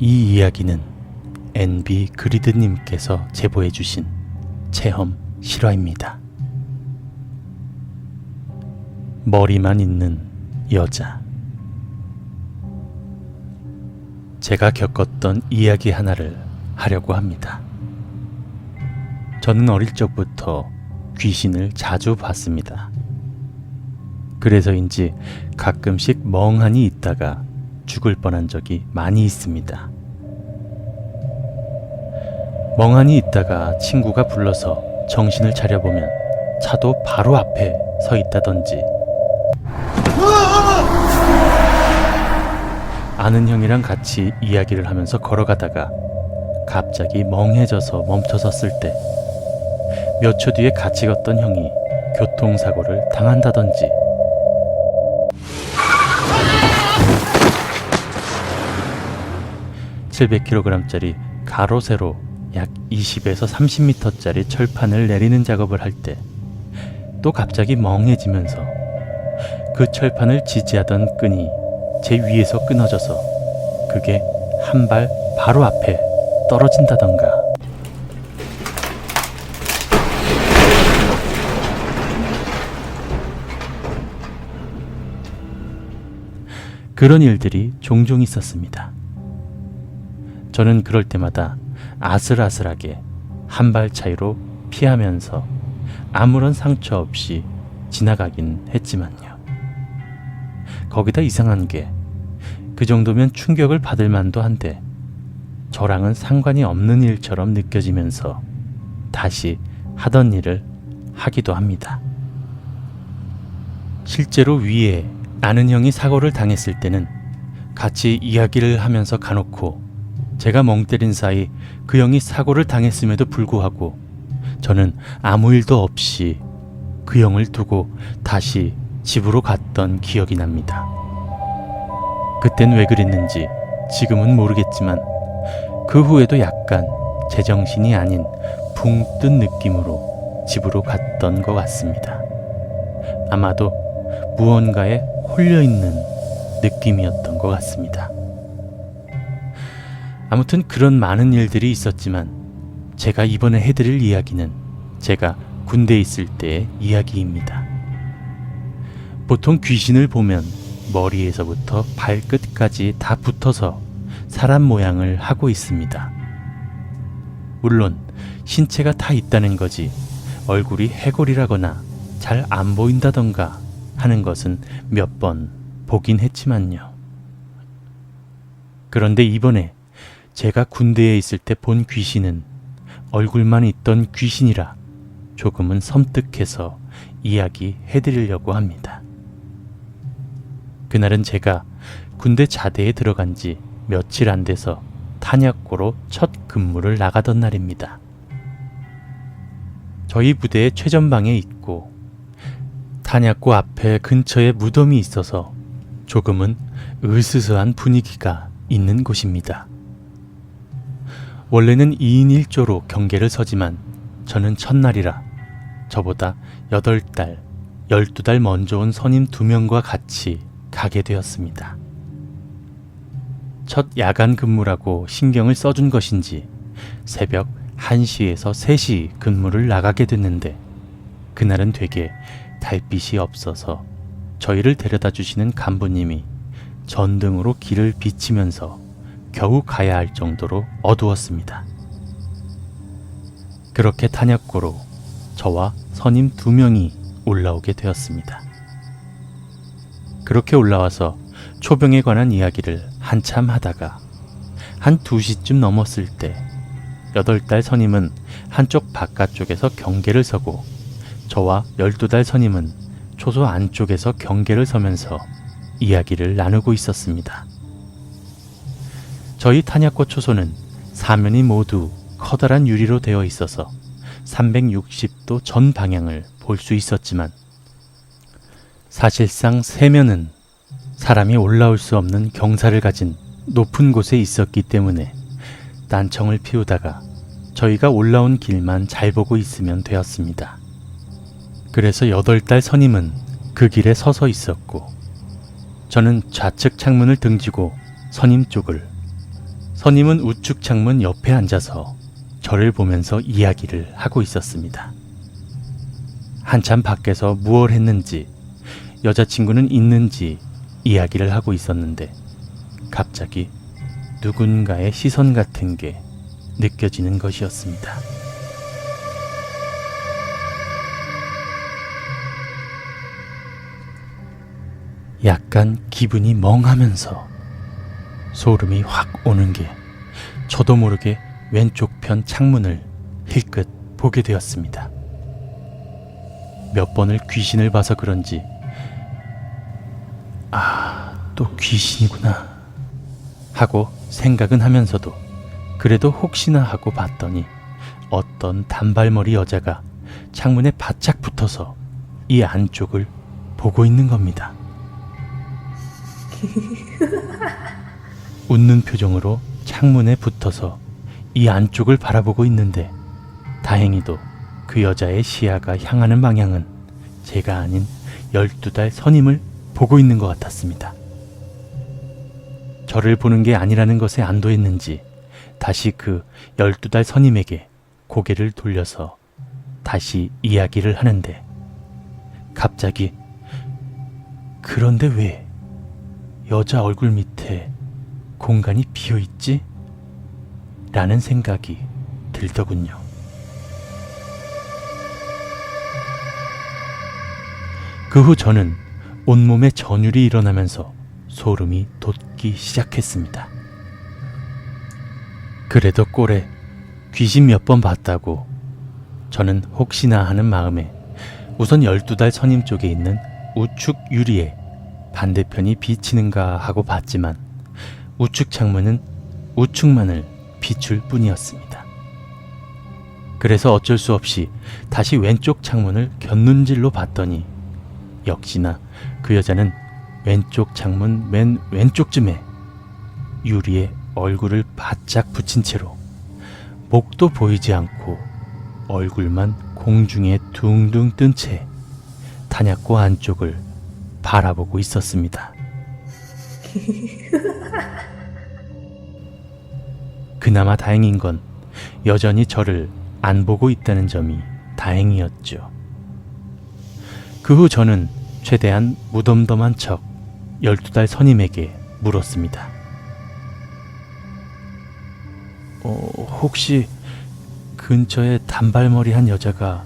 이 이야기는 NB 그리드님께서 제보해주신 체험 실화입니다. 머리만 있는 여자. 제가 겪었던 이야기 하나를 하려고 합니다. 저는 어릴 적부터 귀신을 자주 봤습니다. 그래서인지 가끔씩 멍하니 있다가 죽을 뻔한 적이 많이 있습니다. 멍하니 있다가 친구가 불러서 정신을 차려보면 차도 바로 앞에 서 있다던지, 아는 형이랑 같이 이야기를 하면서 걸어가다가 갑자기 멍해져서 멈춰섰을 때 몇 초 뒤에 같이 걷던 형이 교통사고를 당한다던지, (700kg짜리) 가로 세로 약 20에서 30m짜리 철판을 내리는 작업을 할 때 또 갑자기 멍해지면서 그 철판을 지지하던 끈이 제 위에서 끊어져서 그게 한 발 바로 앞에 떨어진다던가, 그런 일들이 종종 있었습니다. 저는 그럴 때마다 아슬아슬하게 한 발 차이로 피하면서 아무런 상처 없이 지나가긴 했지만요. 거기다 이상한 게 그 정도면 충격을 받을 만도 한데 저랑은 상관이 없는 일처럼 느껴지면서 다시 하던 일을 하기도 합니다. 실제로 위에 아는 형이 사고를 당했을 때는 같이 이야기를 하면서 가놓고 제가 멍 때린 사이 그 형이 사고를 당했음에도 불구하고 저는 아무 일도 없이 그 형을 두고 다시 집으로 갔던 기억이 납니다. 그땐 왜 그랬는지 지금은 모르겠지만 그 후에도 약간 제정신이 아닌 붕 뜬 느낌으로 집으로 갔던 것 같습니다. 아마도 무언가에 홀려있는 느낌이었던 것 같습니다. 아무튼 그런 많은 일들이 있었지만 제가 이번에 해드릴 이야기는 제가 군대에 있을 때의 이야기입니다. 보통 귀신을 보면 머리에서부터 발끝까지 다 붙어서 사람 모양을 하고 있습니다. 물론 신체가 다 있다는 거지 얼굴이 해골이라거나 잘 안 보인다던가 하는 것은 몇 번 보긴 했지만요. 그런데 이번에 제가 군대에 있을 때 본 귀신은 얼굴만 있던 귀신이라 조금은 섬뜩해서 이야기해드리려고 합니다. 그날은 제가 군대 자대에 들어간 지 며칠 안 돼서 탄약고로 첫 근무를 나가던 날입니다. 저희 부대의 최전방에 있고 탄약고 앞에 근처에 무덤이 있어서 조금은 으스스한 분위기가 있는 곳입니다. 원래는 2인 1조로 경계를 서지만 저는 첫날이라 저보다 8달, 12달 먼저 온 선임 2명과 같이 가게 되었습니다. 첫 야간 근무라고 신경을 써준 것인지 새벽 1시에서 3시 근무를 나가게 됐는데 그날은 되게 달빛이 없어서 저희를 데려다 주시는 간부님이 전등으로 길을 비치면서 겨우 가야 할 정도로 어두웠습니다. 그렇게 탄약고로 저와 선임 2명이 올라오게 되었습니다. 그렇게 올라와서 초병에 관한 이야기를 한참 하다가 한 2시쯤 넘었을 때 8달 선임은 한쪽 바깥쪽에서 경계를 서고 저와 12달 선임은 초소 안쪽에서 경계를 서면서 이야기를 나누고 있었습니다. 저희 탄약고 초소는 사면이 모두 커다란 유리로 되어 있어서 360도 전 방향을 볼 수 있었지만 사실상 세면은 사람이 올라올 수 없는 경사를 가진 높은 곳에 있었기 때문에 딴청을 피우다가 저희가 올라온 길만 잘 보고 있으면 되었습니다. 그래서 8달 선임은 그 길에 서서 있었고 저는 좌측 창문을 등지고 선임 쪽을 선임은 우측 창문 옆에 앉아서 저를 보면서 이야기를 하고 있었습니다. 한참 밖에서 무얼 했는지, 여자친구는 있는지 이야기를 하고 있었는데 갑자기 누군가의 시선 같은 게 느껴지는 것이었습니다. 약간 기분이 멍하면서 소름이 확 오는 게 저도 모르게 왼쪽 편 창문을 힐끗 보게 되었습니다. 몇 번을 귀신을 봐서 그런지 또 귀신이구나 하고 생각은 하면서도 그래도 혹시나 하고 봤더니 어떤 단발머리 여자가 창문에 바짝 붙어서 이 안쪽을 보고 있는 겁니다. 웃는 표정으로 창문에 붙어서 이 안쪽을 바라보고 있는데 다행히도 그 여자의 시야가 향하는 방향은 제가 아닌 12달 선임을 보고 있는 것 같았습니다. 저를 보는 게 아니라는 것에 안도했는지 다시 그 12달 선임에게 고개를 돌려서 다시 이야기를 하는데 갑자기 그런데 왜 여자 얼굴 밑에 공간이 비어있지? 라는 생각이 들더군요. 그 후 저는 온몸에 전율이 일어나면서 소름이 돋기 시작했습니다. 그래도 꼴에 귀신 몇 번 봤다고 저는 혹시나 하는 마음에 우선 12달 선임 쪽에 있는 우측 유리에 반대편이 비치는가 하고 봤지만 우측 창문은 우측만을 비출 뿐이었습니다. 그래서 어쩔 수 없이 다시 왼쪽 창문을 곁눈질로 봤더니 역시나 그 여자는 왼쪽 창문 맨 왼쪽쯤에 유리에 얼굴을 바짝 붙인 채로 목도 보이지 않고 얼굴만 공중에 둥둥 뜬 채 탄약고 안쪽을 바라보고 있었습니다. 그나마 다행인 건 여전히 저를 안 보고 있다는 점이 다행이었죠. 그 후 저는 최대한 무덤덤한 척 12달 선임에게 물었습니다. 혹시 근처에 단발머리 한 여자가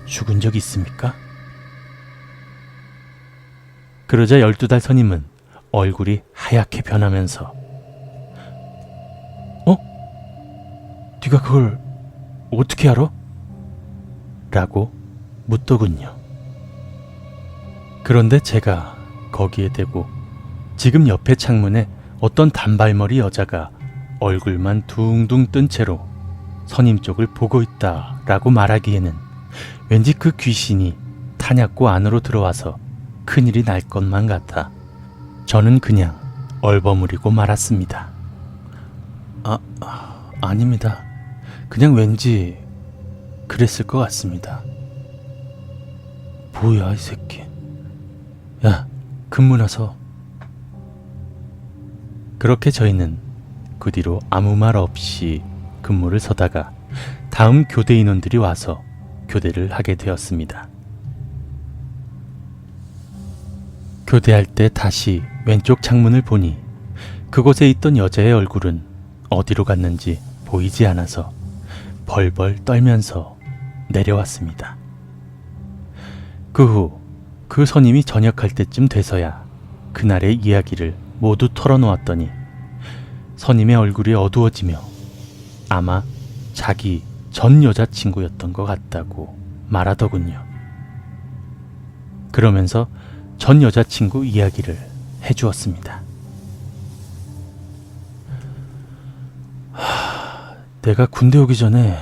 죽은 적 있습니까? 그러자 12달 선임은 얼굴이 하얗게 변하면서 네가 그걸 어떻게 알아? 라고 묻더군요. 그런데 제가 거기에 대고 지금 옆에 창문에 어떤 단발머리 여자가 얼굴만 둥둥 뜬 채로 선임 쪽을 보고 있다라고 말하기에는 왠지 그 귀신이 탄약고 안으로 들어와서 큰일이 날 것만 같아 저는 그냥 얼버무리고 말았습니다. 아닙니다. 그냥 왠지 그랬을 것 같습니다. 뭐야 이 새끼. 야, 근무 나서. 그렇게 저희는 그 뒤로 아무 말 없이 근무를 서다가 다음 교대 인원들이 와서 교대를 하게 되었습니다. 교대할 때 다시 왼쪽 창문을 보니 그곳에 있던 여자의 얼굴은 어디로 갔는지 보이지 않아서 벌벌 떨면서 내려왔습니다. 그 후 그 선임이 전역할 때쯤 돼서야 그날의 이야기를 모두 털어놓았더니 선임의 얼굴이 어두워지며 아마 자기 전 여자친구였던 것 같다고 말하더군요. 그러면서 전 여자친구 이야기를 해주었습니다. 내가 군대 오기 전에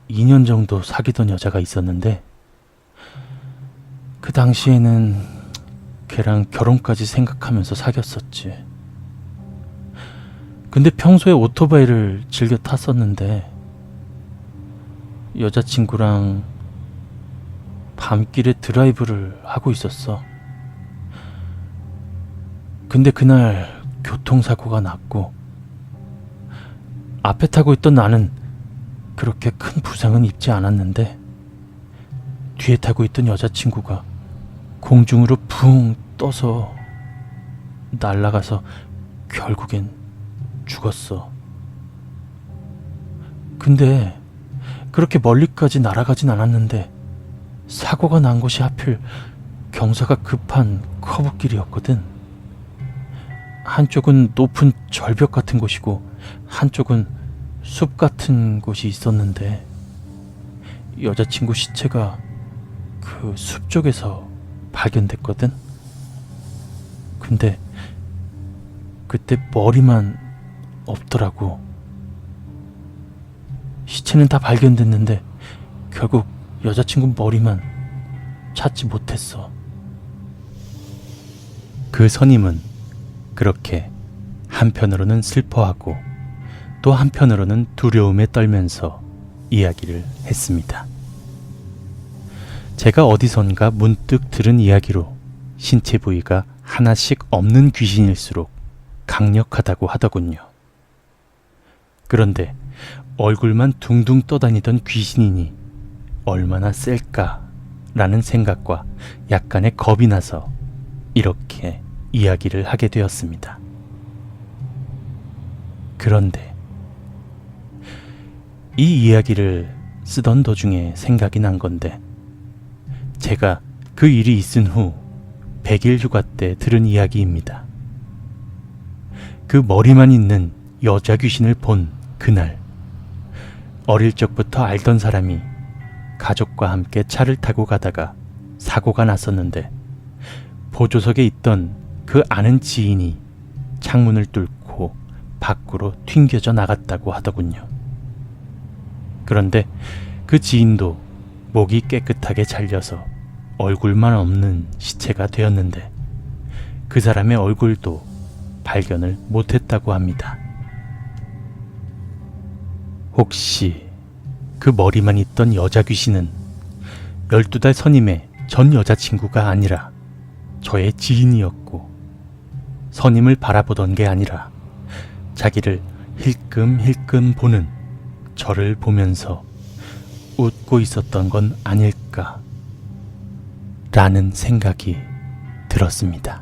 2년 정도 사귀던 여자가 있었는데 그 당시에는 걔랑 결혼까지 생각하면서 사귀었었지. 근데 평소에 오토바이를 즐겨 탔었는데 여자친구랑 밤길에 드라이브를 하고 있었어. 근데 그날 교통사고가 났고 앞에 타고 있던 나는 그렇게 큰 부상은 입지 않았는데 뒤에 타고 있던 여자친구가 공중으로 붕 떠서 날아가서 결국엔 죽었어. 근데 그렇게 멀리까지 날아가진 않았는데 사고가 난 곳이 하필 경사가 급한 커브길이었거든. 한쪽은 높은 절벽 같은 곳이고 한쪽은 숲 같은 곳이 있었는데 여자친구 시체가 그 숲 쪽에서 발견됐거든. 근데 그때 머리만 없더라고. 시체는 다 발견됐는데 결국 여자친구 머리만 찾지 못했어. 그 선임은 그렇게 한편으로는 슬퍼하고 또 한편으로는 두려움에 떨면서 이야기를 했습니다. 제가 어디선가 문득 들은 이야기로 신체 부위가 하나씩 없는 귀신일수록 강력하다고 하더군요. 그런데 얼굴만 둥둥 떠다니던 귀신이니 얼마나 셀까라는 생각과 약간의 겁이 나서 이렇게 이야기를 하게 되었습니다. 그런데 이 이야기를 쓰던 도중에 생각이 난 건데 제가 그 일이 있은 후 100일 휴가 때 들은 이야기입니다. 그 머리만 있는 여자 귀신을 본 그날 어릴 적부터 알던 사람이 가족과 함께 차를 타고 가다가 사고가 났었는데 보조석에 있던 그 아는 지인이 창문을 뚫고 밖으로 튕겨져 나갔다고 하더군요. 그런데 그 지인도 목이 깨끗하게 잘려서 얼굴만 없는 시체가 되었는데 그 사람의 얼굴도 발견을 못했다고 합니다. 혹시 그 머리만 있던 여자 귀신은 12달 선임의 전 여자친구가 아니라 저의 지인이었고 선임을 바라보던 게 아니라 자기를 힐끔힐끔 보는 저를 보면서 웃고 있었던 건 아닐까 라는 생각이 들었습니다.